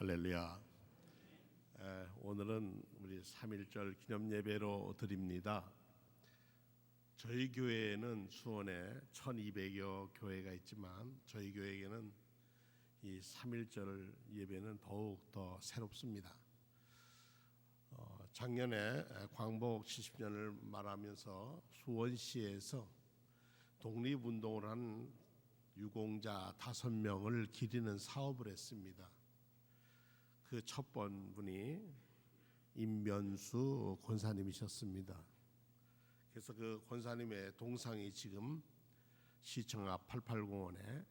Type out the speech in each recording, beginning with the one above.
할렐루야. 오늘은 우리 3.1절 기념 예배로 드립니다. 저희 교회에는 수원에 1200여 교회가 있지만 저희 교회에게는 이 3.1절 예배는 더욱 더 새롭습니다. 작년에 광복 70년을 말하면서 수원시에서 독립운동을 한 유공자 5명을 기리는 사업을 했습니다. 그 첫 분이 임면수 권사님이셨습니다. 그래서 그 권사님의 동상이 지금 시청 앞 88공원에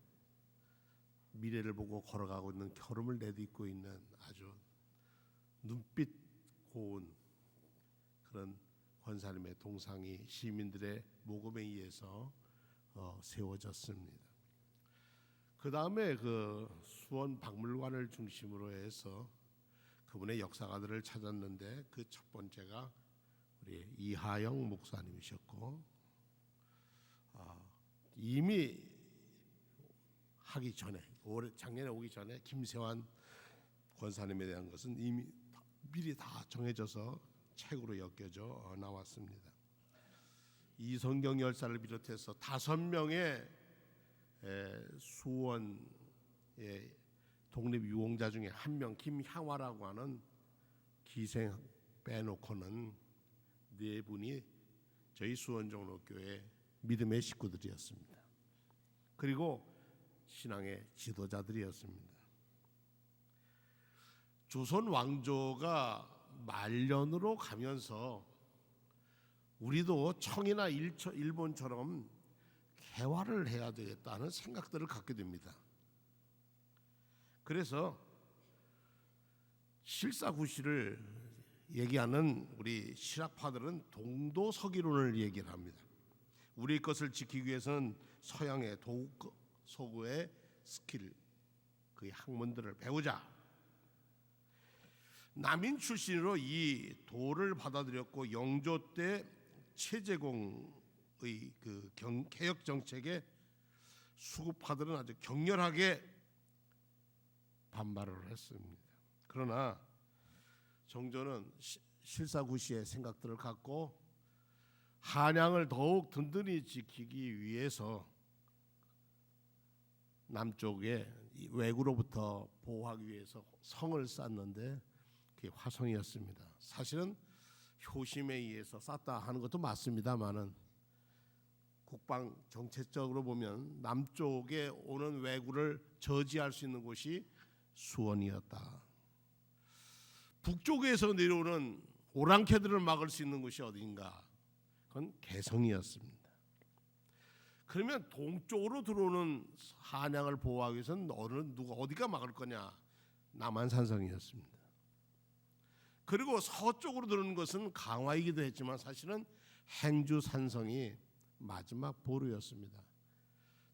미래를 보고 걸어가고 있는 걸음을 내딛고 있는 아주 눈빛 고운 그런 권사님의 동상이 시민들의 모금에 의해서 세워졌습니다. 그 다음에 그 수원 박물관을 중심으로 해서 그분의 역사가들을 찾았는데 그 첫 번째가 우리 이하영 목사님이셨고, 이미 하기 전에 작년에 오기 전에 김세환 권사님에 대한 것은 이미 미리 다 정해져서 책으로 엮여져 나왔습니다. 이성경 열사를 비롯해서 5명의 수원의 독립유공자 중에 한 명 김향화라고 하는 기생 빼놓고는 4분이 저희 수원종로교회 믿음의 식구들이었습니다. 그리고 신앙의 지도자들이었습니다. 조선 왕조가 말년으로 가면서 우리도 청이나 일본처럼 개화를 해야 되겠다는 생각들을 갖게 됩니다. 그래서 실사구시를 얘기하는 우리 실학파들은 동도서기론을 얘기를 합니다. 우리 것을 지키기 위해서는 서양의 서구의 스킬, 그 학문들을 배우자. 남인 출신으로 이 도를 받아들였고 영조 때 최재공의 그 개혁 정책에 수구파들은 아주 격렬하게 반발을 했습니다. 그러나 정조는 실사구시의 생각들을 갖고 한양을 더욱 든든히 지키기 위해서 남쪽에 외구로부터 보호하기 위해서 성을 쌓는데 그게 화성이었습니다. 사실은 효심에 의해서 쌓다 하는 것도 맞습니다만은 국방 정책적으로 보면 남쪽에 오는 왜구를 저지할 수 있는 곳이 수원이었다. 북쪽에서 내려오는 오랑캐들을 막을 수 있는 곳이 어딘가? 그건 개성이었습니다. 그러면 동쪽으로 들어오는 한양을 보호하기 위해서는 어디가 막을 거냐? 남한산성이었습니다. 그리고 서쪽으로 들어오는 것은 강화이기도 했지만 사실은 행주산성이 마지막 보루였습니다.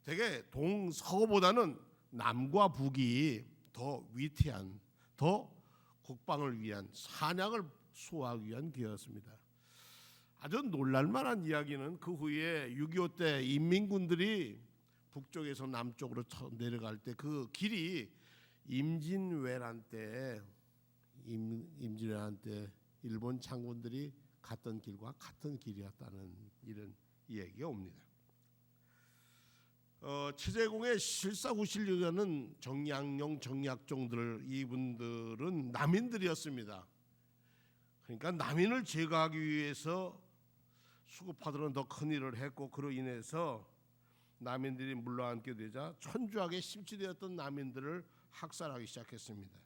되게 동서보다는 남과 북이 더 위태한, 더 국방을 위한, 한양을 수호하기 위한 기회였습니다. 아주 놀랄만한 이야기는 그 후에 6.25 때 인민군들이 북쪽에서 남쪽으로 내려갈 때 그 길이 임진왜란 때 일본 장군들이 갔던 길과 같은 길이었다는 이런 얘기가 옵니다. 최재공의 실사구실이라는 정약용, 정약종들, 이분들은 남인들이었습니다. 그러니까 남인을 제거하기 위해서 수구파들은 더 큰 일을 했고, 그로 인해서 남인들이 물러앉게 되자 천주학에 심취되었던 남인들을 학살하기 시작했습니다.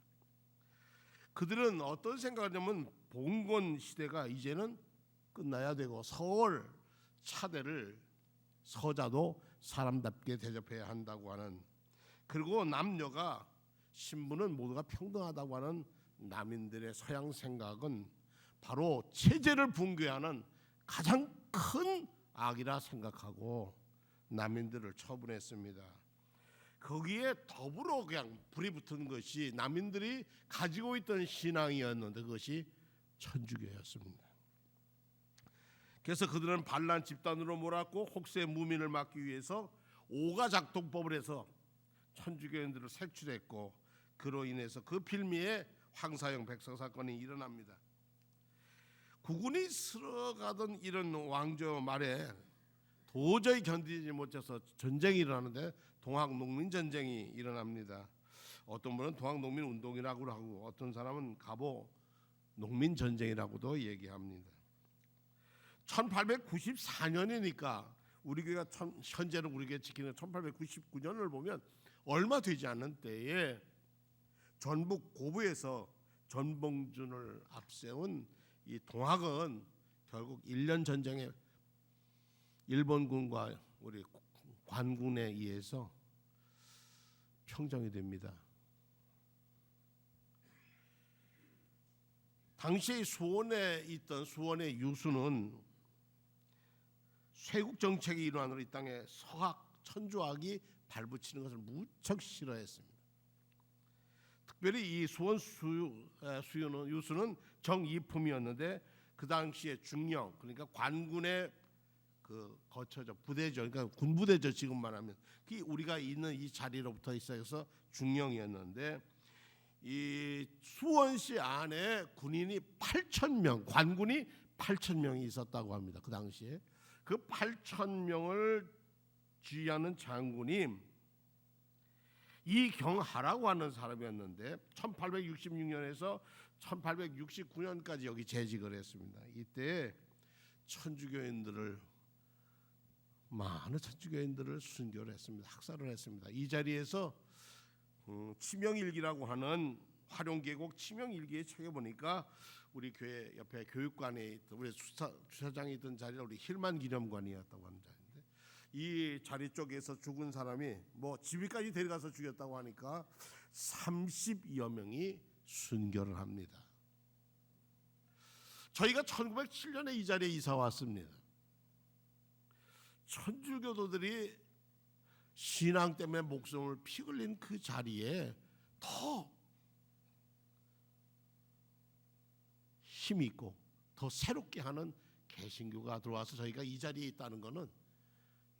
그들은 어떤 생각이냐면 봉건 시대가 이제는 끝나야 되고 서울 차대를 서자도 사람답게 대접해야 한다고 하는, 그리고 남녀가 신분은 모두가 평등하다고 하는 남인들의 서양 생각은 바로 체제를 붕괴하는 가장 큰 악이라 생각하고 남인들을 처분했습니다. 거기에 더불어 그냥 불이 붙은 것이 남인들이 가지고 있던 신앙이었는데 그것이 천주교였습니다. 그래서 그들은 반란 집단으로 몰았고 혹세 무민을 막기 위해서 오가작동법을 해서 천주교인들을 색출했고, 그로 인해서 그 빌미에 황사영 백성 사건이 일어납니다. 국군이 쓸어가던 이런 왕조 말에 도저히 견디지 못해서 전쟁이 일어나는데 동학농민전쟁이 일어납니다. 어떤 분은 동학농민운동이라고 하고 어떤 사람은 갑오 농민전쟁이라고도 얘기합니다. 1894년이니까 우리 교회가 현재로 우리 교회 지키는 1899년을 보면 얼마 되지 않은 때에 전북 고부에서 전봉준을 앞세운 이 동학은 결국 1년 전쟁에 일본군과 우리 관군에 의해서 평정이 됩니다. 당시 수원에 있던 수원의 유수는 쇄국 정책의 일환으로 이 땅에 서학, 천주학이 발붙이는 것을 무척 싫어했습니다. 특별히 이 수원 유수는 정이품이었는데 그 당시에 중령, 그러니까 관군의 그 거처죠, 부대죠, 그러니까 군부대죠. 지금 말하면 그 우리가 있는 이 자리로부터 시작해서 중령이었는데 이 수원시 안에 군인이 8,000명, 관군이 8,000명이 있었다고 합니다. 그 당시에 그 8,000명을 지휘하는 장군이 이경하라고 하는 사람이었는데 1866년에서 1869년까지 여기 재직을 했습니다. 이때 많은 천주교인들을 순교를 했습니다. 학살을 했습니다. 이 자리에서 치명일기라고 하는 활용계곡 치명일기에 책에 보니까 우리 교회 옆에 교육관에 있던 우리 주차장에 있던 자리가 우리 힐만 기념관이었다고 하는 자리인데 이 자리 쪽에서 죽은 사람이 뭐 집위까지 데려가서 죽였다고 하니까 30여 명이 순교를 합니다. 저희가 1907년에 이 자리에 이사 왔습니다. 천주교도들이 신앙 때문에 목숨을 피 흘린 그 자리에 더 힘이 있고 더 새롭게 하는 개신교가 들어와서 저희가 이 자리에 있다는 것은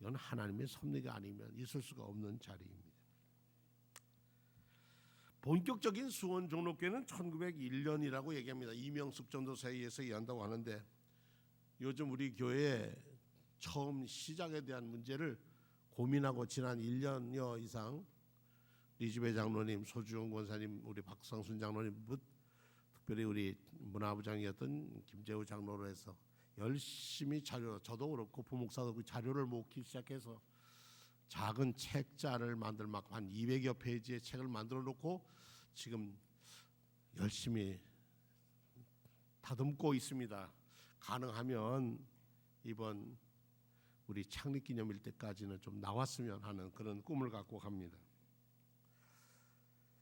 이건 하나님의 섭리가 아니면 있을 수가 없는 자리입니다. 본격적인 수원 종로교회는 1901년이라고 얘기합니다. 이명숙 전도사에 의해서 얘기한다고 하는데 요즘 우리 교회 처음 시작에 대한 문제를 고민하고 지난 1년여 이상 리즈베 장로님, 소주영 권사님, 우리 박상순 장로님, 특별히 우리 문화부장이었던 김재우 장로로 해서 열심히 저도 그렇고 부목사도 그 자료를 모으기 시작해서 작은 책자를 막 한 200여 페이지의 책을 만들어 놓고 지금 열심히 다듬고 있습니다. 가능하면 이번 우리 창립기념일 때까지는 좀 나왔으면 하는 그런 꿈을 갖고 갑니다.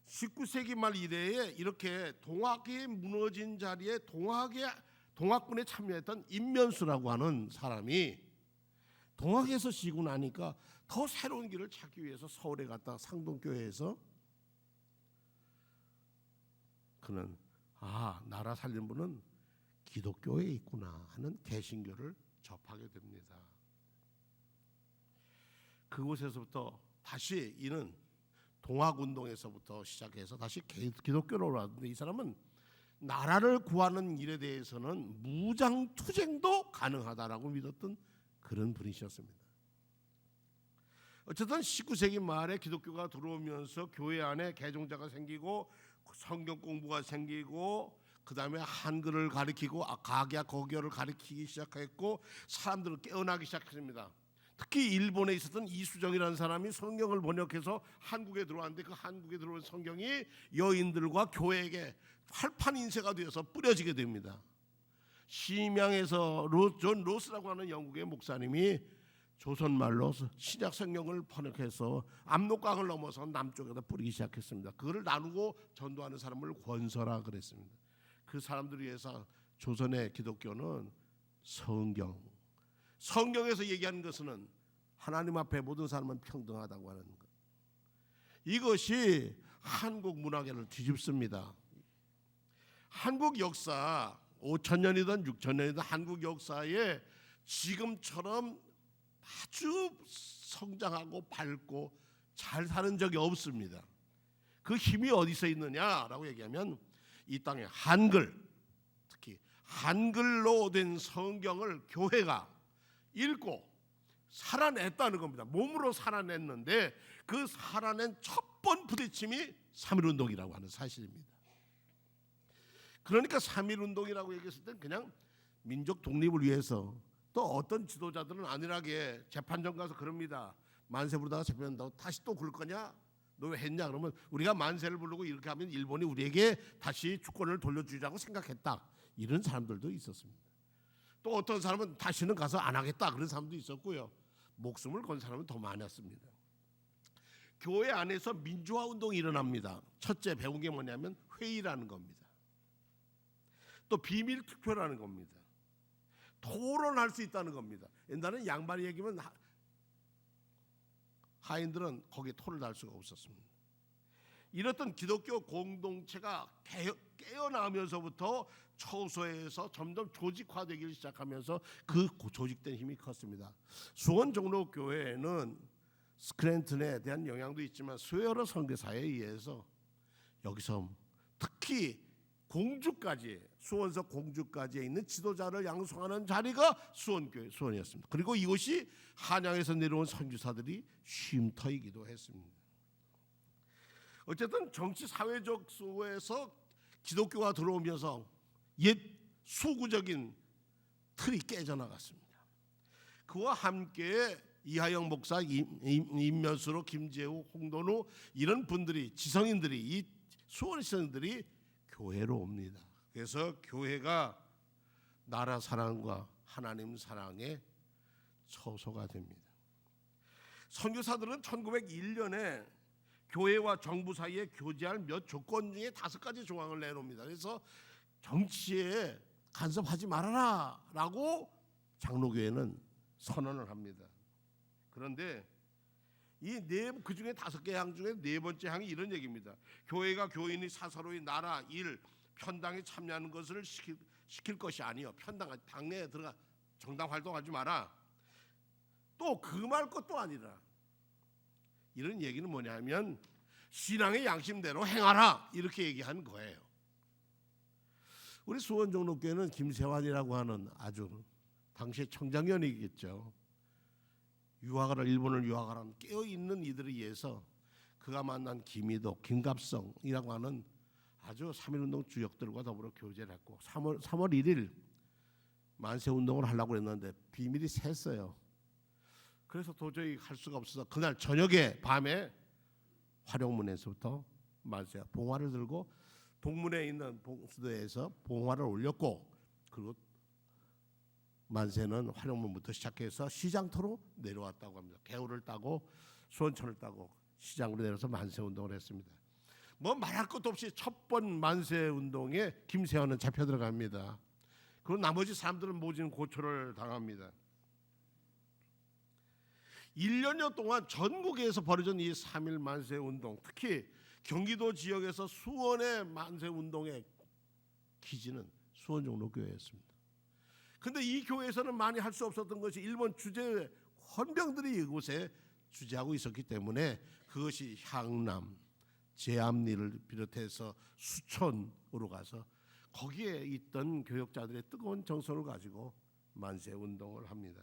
19세기 말 이래에 이렇게 동학이 무너진 자리에 동학군에 참여했던 임면수라고 하는 사람이 동학에서 지고 나니까 더 새로운 길을 찾기 위해서 서울에 갔다 상동교회에서 그는 나라 살린 분은 기독교에 있구나 하는 개신교를 접하게 됩니다. 그곳에서부터 다시 이는 동학운동에서부터 시작해서 다시 기독교로 왔는데 이 사람은 나라를 구하는 일에 대해서는 무장투쟁도 가능하다라고 믿었던 그런 분이셨습니다. 어쨌든 19세기 말에 기독교가 들어오면서 교회 안에 개종자가 생기고 성경 공부가 생기고 그 다음에 한글을 가르치고 가계와 거교를 가르치기 시작했고 사람들은 깨어나기 시작했습니다. 특히 일본에 있었던 이수정이라는 사람이 성경을 번역해서 한국에 들어왔는데 그 한국에 들어온 성경이 여인들과 교회에게 활판 인쇄가 되어서 뿌려지게 됩니다. 심양에서 존 로스라고 하는 영국의 목사님이 조선말로 신약 성경을 번역해서 압록강을 넘어서 남쪽에다 뿌리기 시작했습니다. 그거를 나누고 전도하는 사람을 권서라 그랬습니다. 그 사람들을 위해서 조선의 기독교는 성경에서 얘기하는 것은 하나님 앞에 모든 사람은 평등하다고 하는 것. 이것이 한국 문화계를 뒤집습니다. 한국 역사 5,000년이든 6,000년이든 한국 역사에 지금처럼 아주 성장하고 밝고 잘 사는 적이 없습니다. 그 힘이 어디서 있느냐라고 얘기하면 이 땅에 한글, 특히 한글로 된 성경을 교회가 읽고 살아냈다는 겁니다. 몸으로 살아냈는데 그 살아낸 첫 번 부딪힘이 3.1운동이라고 하는 사실입니다. 그러니까 3.1운동이라고 얘기했을 땐 그냥 민족 독립을 위해서, 또 어떤 지도자들은 안일하게 재판정 가서 그럽니다. 만세 부르다가 재판 너 다시 또 그럴 거냐? 너 왜 했냐? 그러면 우리가 만세를 부르고 이렇게 하면 일본이 우리에게 다시 주권을 돌려주자고 생각했다. 이런 사람들도 있었습니다. 또 어떤 사람은 다시는 가서 안 하겠다. 그런 사람도 있었고요. 목숨을 건 사람은 더 많았습니다. 교회 안에서 민주화 운동이 일어납니다. 첫째 배운 게 뭐냐면 회의라는 겁니다. 또 비밀 투표라는 겁니다. 토론할 수 있다는 겁니다. 옛날에는 양반이 얘기면 하인들은 거기에 토를 달 수가 없었습니다. 이렇던 기독교 공동체가 깨어나면서부터 초소에서 점점 조직화되기 시작하면서 그 조직된 힘이 컸습니다. 수원 종로교회는 스크랜턴에 대한 영향도 있지만 수요여러 선교사에 의해서 여기서 특히 공주까지, 수원서 공주까지에 있는 지도자를 양성하는 자리가 수원교회, 수원이었습니다. 그리고 이곳이 한양에서 내려온 선교사들이 쉼터이기도 했습니다. 어쨌든 정치 사회적 소에서 기독교가 들어오면서 옛 수구적인 틀이 깨져나갔습니다. 그와 함께 이하영 목사, 임면수로, 김재우, 홍돈우 이런 분들이, 지성인들이, 이 수원 시선들이 교회로 옵니다. 그래서 교회가 나라 사랑과 하나님 사랑의 처소가 됩니다. 선교사들은 1901년에 교회와 정부 사이에 교제할 몇 조건 중에 5가지 조항을 내놓습니다. 그래서 정치에 간섭하지 말아라 라고 장로교회는 선언을 합니다. 그런데 그 중에 5개 항 중에 4번째 항이 이런 얘기입니다. 교회가 교인이 사사로이 나라 일 편당에 참여하는 것을 시킬 것이 아니요, 편당 당내에 들어가 정당 활동하지 마라. 또 금할 것도 아니라. 이런 얘기는 뭐냐면 신앙의 양심대로 행하라, 이렇게 얘기한 거예요. 우리 수원종로교회는 김세환이라고 하는 아주 당시에 청장년이겠죠. 일본을 유학하라는 깨어있는 이들에 의해서 그가 만난 김희도, 김갑성이라고 하는 아주 3.1운동 주역들과 더불어 교제를 했고 3월 1일 만세운동을 하려고 했는데 비밀이 샜어요. 그래서 도저히 할 수가 없어서 그날 저녁에 밤에 화룡문에서부터 만세 봉화를 들고 동문에 있는 봉수도에서 봉화를 올렸고, 그리고 만세는 화룡문부터 시작해서 시장터로 내려왔다고 합니다. 개울을 따고 수원천을 따고 시장으로 내려서 만세운동을 했습니다. 뭐 말할 것도 없이 첫 번 만세운동에 김세환은 잡혀 들어갑니다. 그리고 나머지 사람들은 모진 고초를 당합니다. 1년여 동안 전국에서 벌어진 이 3.1 만세운동, 특히 경기도 지역에서 수원의 만세운동의 기지는 수원종로교회였습니다. 그런데 이 교회에서는 많이 할 수 없었던 것이 일본 주재 헌병들이 이곳에 주재하고 있었기 때문에 그것이 향남, 제암리를 비롯해서 수천으로 가서 거기에 있던 교역자들의 뜨거운 정성을 가지고 만세운동을 합니다.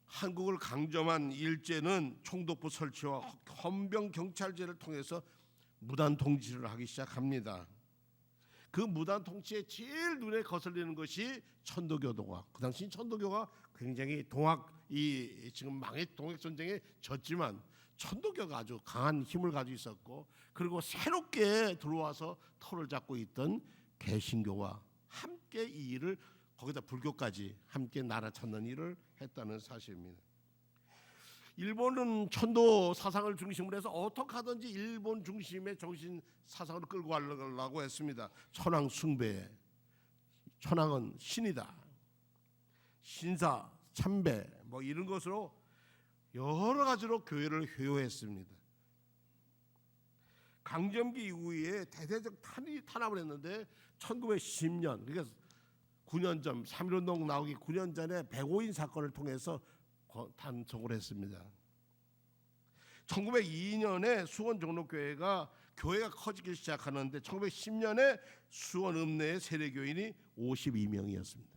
한국을 강점한 일제는 총독부 설치와 헌병 경찰제를 통해서 무단 통치를 하기 시작합니다. 그 무단 통치에 제일 눈에 거슬리는 것이 천도교도가, 그 당시 천도교가 굉장히 지금 동학 전쟁에 졌지만 천도교가 아주 강한 힘을 가지고 있었고, 그리고 새롭게 들어와서 터를 잡고 있던 개신교와 함께 이 일을, 거기다 불교까지 함께 나라 찾는 일을 했다는 사실입니다. 일본은 천도 사상을 중심으로 해서 어떻게 하든지 일본 중심의 정신 사상으로 끌고 가려고 했습니다. 천황 숭배, 천황은 신이다, 신사, 참배 뭐 이런 것으로 여러 가지로 교회를 회유했습니다. 강점기 이후에 대대적 탄압을 했는데 1910년, 그러니까 9년 전 3.1운동 나오기 9년 전에 백오인 사건을 통해서 단속을 했습니다. 1902년에 수원 종로교회가 커지기 시작하는데 1910년에 수원 읍내의 세례교인이 52명이었습니다.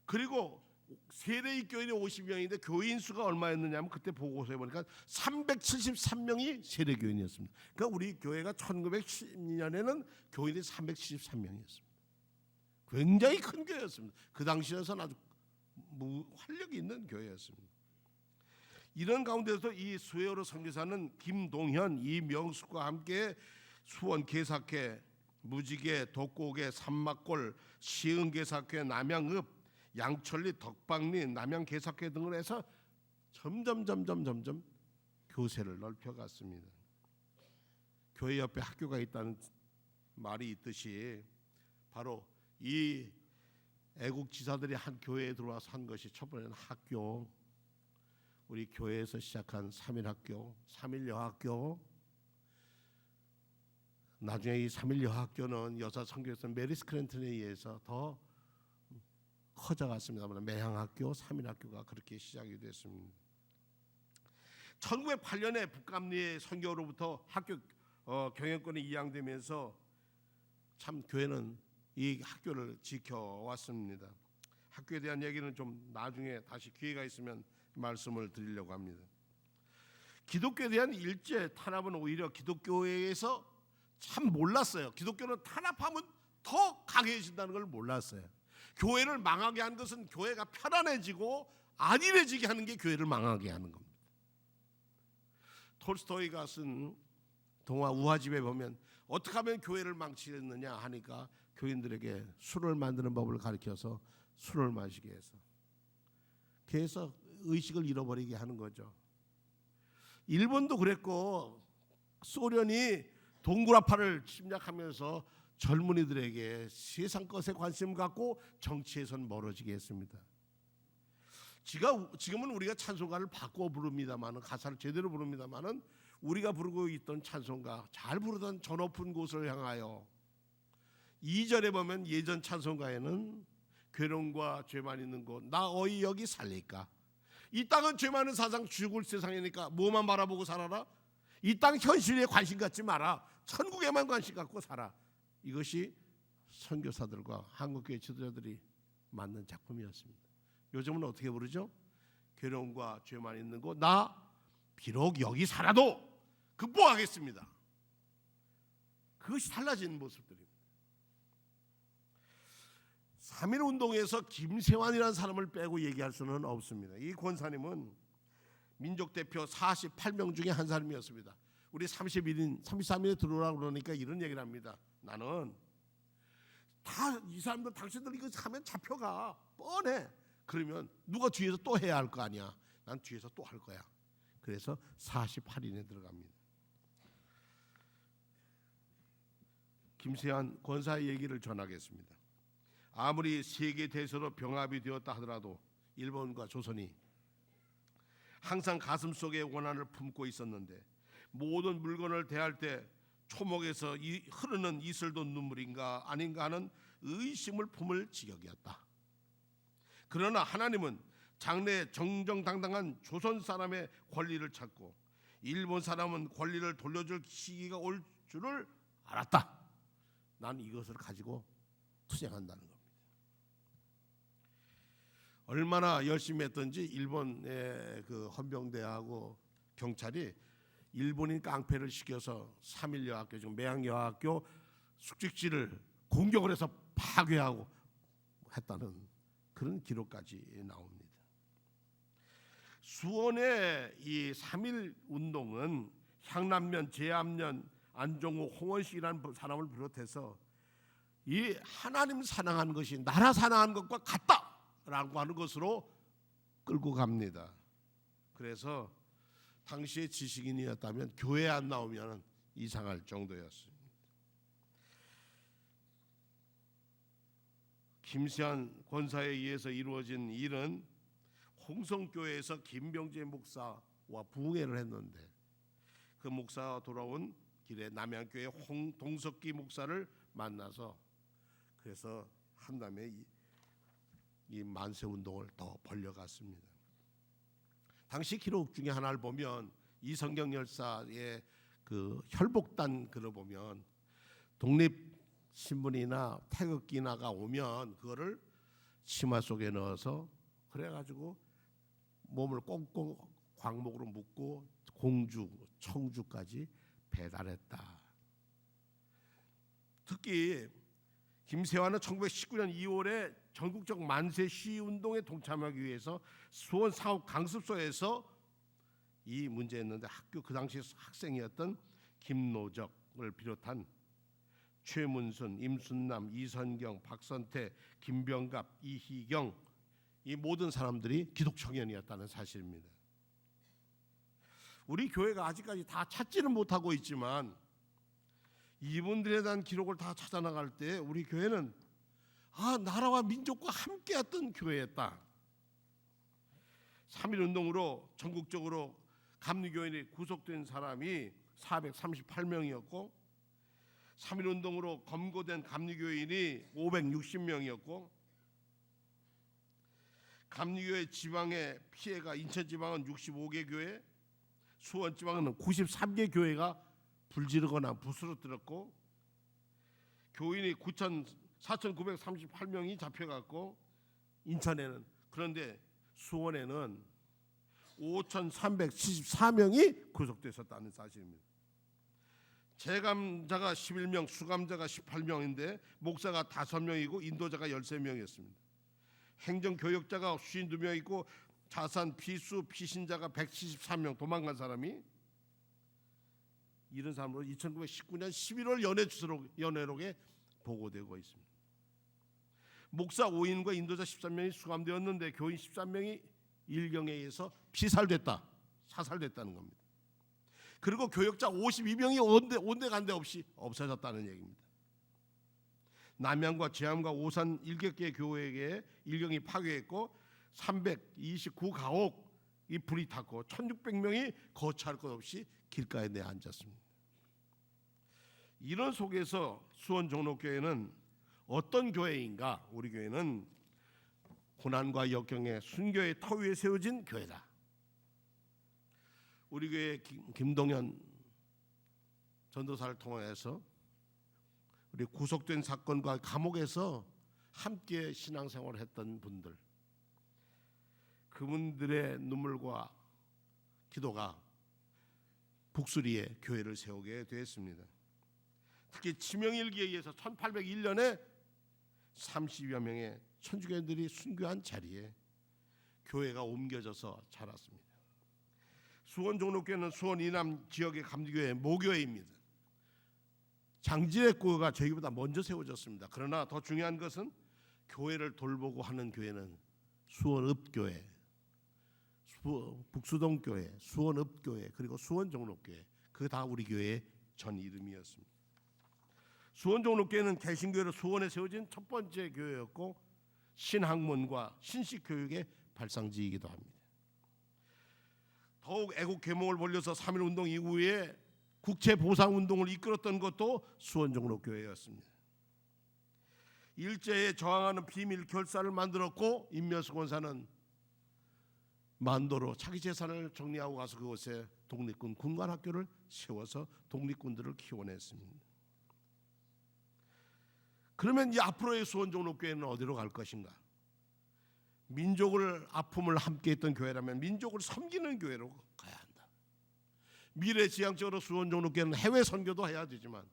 그리고 세례교인이 50명인데 교인 수가 얼마였느냐면 그때 보고서에 보니까 373명이 세례교인이었습니다. 그러니까 우리 교회가 1910년에는 교인이 373명이었습니다. 굉장히 큰 교회였습니다. 그 당시에서는 아주 활력이 있는 교회였습니다. 이런 가운데서 이 수혜로 선교사는 김동현, 이명숙과 함께 수원 개사회, 무지개, 독고개, 삼막골, 시흥개사회, 남양읍, 양천리, 덕방리, 남양개사회 등을 해서 점점 교세를 넓혀갔습니다. 교회 옆에 학교가 있다는 말이 있듯이 바로 이 애국지사들이 한 교회에 들어와서 한 것이 첫 번째는 학교, 우리 교회에서 시작한 3일학교, 3일여학교, 나중에 이 3일여학교는 여자 선교사 메리 스크랜턴에 의해서 더 커져갔습니다만 매향학교, 3일학교가 그렇게 시작이 됐습니다. 1908년에 북감리의 선교로부터 학교 경영권이 이양되면서 참 교회는 이 학교를 지켜왔습니다. 학교에 대한 얘기는 좀 나중에 다시 기회가 있으면 말씀을 드리려고 합니다. 기독교에 대한 일제 탄압은 오히려 기독교회에서 참 몰랐어요. 기독교는 탄압하면 더 강해진다는 걸 몰랐어요. 교회를 망하게 한 것은 교회가 편안해지고 안일해지게 하는 게 교회를 망하게 하는 겁니다. 톨스토이가 쓴 동화 우화집에 보면 어떻게 하면 교회를 망치겠느냐 하니까 교인들에게 술을 만드는 법을 가르쳐서 술을 마시게 해서 그래서 의식을 잃어버리게 하는 거죠. 일본도 그랬고 소련이 동구라파를 침략하면서 젊은이들에게 세상 것에 관심 갖고 정치에선 멀어지게 했습니다. 지금은 우리가 찬송가를 바꿔 부릅니다만은 가사를 제대로 부릅니다만은 우리가 부르고 있던 찬송가 잘 부르던 저 높은 곳을 향하여 2절에 보면 예전 찬송가에는 괴로움과 죄만 있는 곳 나 어이 여기 살릴까. 이 땅은 죄 많은 사상 죽을 세상이니까 뭐만 바라보고 살아라. 이 땅 현실에 관심 갖지 마라. 천국에만 관심 갖고 살아. 이것이 선교사들과 한국교회 지도자들이 만든 작품이었습니다. 요즘은 어떻게 부르죠? 괴로움과 죄만 있는 곳 나 비록 여기 살아도 극복하겠습니다. 그것이 달라진 모습들입니다. 3.1운동에서 김세환이라는 사람을 빼고 얘기할 수는 없습니다. 이 권사님은 민족대표 48명 중에 한 사람이었습니다. 우리 33일에 들어오라고 그러니까 이런 얘기를 합니다. 나는 다 이 사람들 당신들 이거 하면 잡혀가 뻔해. 그러면 누가 뒤에서 또 해야 할 거 아니야. 난 뒤에서 또 할 거야. 그래서 48인에 들어갑니다. 김세환 권사의 얘기를 전하겠습니다. 아무리 세계 대서로 병합이 되었다 하더라도 일본과 조선이 항상 가슴속에 원한을 품고 있었는데 모든 물건을 대할 때 초목에서 흐르는 이슬도 눈물인가 아닌가 하는 의심을 품을 지경이었다. 그러나 하나님은 장래에 정정당당한 조선 사람의 권리를 찾고 일본 사람은 권리를 돌려줄 시기가 올 줄을 알았다. 난 이것을 가지고 투쟁한다는 겁니다. 얼마나 열심히 했던지 일본의 그 헌병대하고 경찰이 일본인 깡패를 시켜서 3.1여학교 중 매양여학교 숙직지를 공격을 해서 파괴하고 했다는 그런 기록까지 나옵니다. 수원의 이 3.1운동은 향남면, 제암년, 안종호, 홍원식이라는 사람을 비롯해서 이 하나님 사랑하는 것이 나라 사랑하는 것과 같다라고 하는 것으로 끌고 갑니다. 그래서 당시의 지식인이었다면 교회에 안 나오면 이상할 정도였습니다. 김세환 권사에 의해서 이루어진 일은 홍성교회에서 김병재 목사와 부흥회를 했는데 그 목사가 돌아온 길에 남양교회 홍동석기 목사를 만나서 그래서 한담에 이 만세운동을 더 벌려갔습니다. 당시 기록 중에 하나를 보면 이성경 열사의 그 혈복단 글을 보면 독립신문이나 태극기나가 오면 그거를 치마 속에 넣어서 그래가지고 몸을 꽁꽁 광목으로 묶고 공주, 청주까지 배달했다. 특히 김세환은 1919년 2월에 전국적 만세 시위운동에 동참하기 위해서 수원 사업 강습소에서 이 문제였는데 학교 그 당시 학생이었던 김노적을 비롯한 최문순, 임순남, 이선경, 박선태, 김병갑, 이희경 이 모든 사람들이 기독청년이었다는 사실입니다. 우리 교회가 아직까지 다 찾지는 못하고 있지만 이분들에 대한 기록을 다 찾아나갈 때 우리 교회는 나라와 민족과 함께했던 교회였다. 3.1운동으로 전국적으로 감리교인이 구속된 사람이 438명이었고 3.1운동으로 검거된 감리교인이 560명이었고 감리교회 지방의 피해가 인천지방은 65개 교회, 수원지방은 93개 교회가 불지르거나 부스러뜨렸고 교인이 4,938명이 잡혀갔고 인천에는 그런데 수원에는 5,374명이 구속됐었다는 사실입니다. 재감자가 11명, 수감자가 18명인데 목사가 5명이고 인도자가 13명이었습니다. 행정교역자가 52명 있고 자산 피수 피신자가 173명 도망간 사람이 이런 사람으로 1919년 11월 연회록에 보고되고 있습니다. 목사 5인과 인도자 13명이 수감되었는데 교인 13명이 일경에 의해서 사살됐다는 겁니다. 그리고 교역자 52명이 온데간데 없이 없어졌다는 얘기입니다. 남양과 제암과 오산 7개 교회에 일경이 파괴했고 329가옥이 불이 탔고 1600명이 거처할 것 없이 길가에 내앉았습니다. 이런 속에서 수원 종로교회는 어떤 교회인가? 우리 교회는 고난과 역경의 순교의 터 위에 세워진 교회다. 우리 교회 김동현 전도사를 통해서 우리 구속된 사건과 감옥에서 함께 신앙생활을 했던 분들, 그분들의 눈물과 기도가 북수리에 교회를 세우게 되었습니다. 특히 치명일기에 의해서 1801년에 30여 명의 천주교인들이 순교한 자리에 교회가 옮겨져서 자랐습니다. 수원 종로교회는 수원 이남 지역의 감리교회 모교회입니다. 장지례교회가 저희보다 먼저 세워졌습니다. 그러나 더 중요한 것은 교회를 돌보고 하는 교회는 수원읍교회, 북수동교회, 수원읍교회, 그리고 수원종로교회, 그게 다 우리 교회의 전 이름이었습니다. 수원종로교회는 개신교회로 수원에 세워진 첫 번째 교회였고 신학문과 신식교육의 발상지이기도 합니다. 더욱 애국 계몽을 벌려서 3.1운동 이후에 국채보상운동을 이끌었던 것도 수원종로교회였습니다. 일제에 저항하는 비밀 결사를 만들었고 임면수 권사는 만도로 자기 재산을 정리하고 가서 그곳에 독립군 군관학교를 세워서 독립군들을 키워냈습니다. 그러면 이 앞으로의 수원종로교회는 어디로 갈 것인가? 민족을 아픔을 함께했던 교회라면 민족을 섬기는 교회로 가야 한다. 미래지향적으로 수원종로교회는 해외 선교도 해야 되지만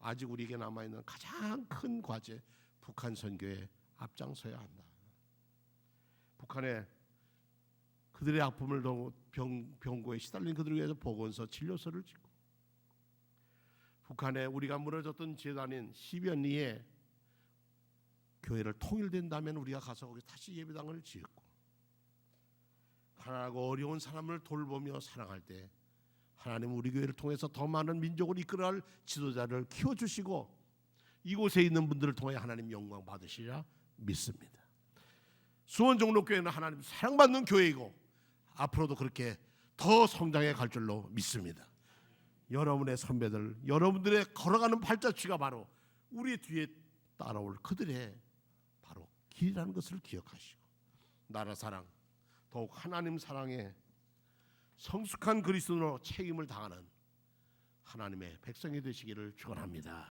아직 우리에게 남아있는 가장 큰 과제, 북한 선교에 앞장서야 한다. 북한에 그들의 아픔을 병고에 시달린 그들을 위해서 보건소, 진료소를 짓고 북한에 우리가 무너졌던 재단인 시변리에 교회를 통일된다면 우리가 가서 거기 다시 예배당을 지었고 가난하고 어려운 사람을 돌보며 사랑할 때 하나님 우리 교회를 통해서 더 많은 민족을 이끌어갈 지도자를 키워주시고 이곳에 있는 분들을 통해 하나님 영광 받으시리라 믿습니다. 수원종로교회는 하나님 사랑받는 교회이고 앞으로도 그렇게 더 성장해 갈 줄로 믿습니다. 여러분의 선배들, 여러분들의 걸어가는 발자취가 바로 우리 뒤에 따라올 그들의 바로 길이라는 것을 기억하시고 나라 사랑, 더욱 하나님 사랑에 성숙한 그리스도로 책임을 다하는 하나님의 백성이 되시기를 축원합니다.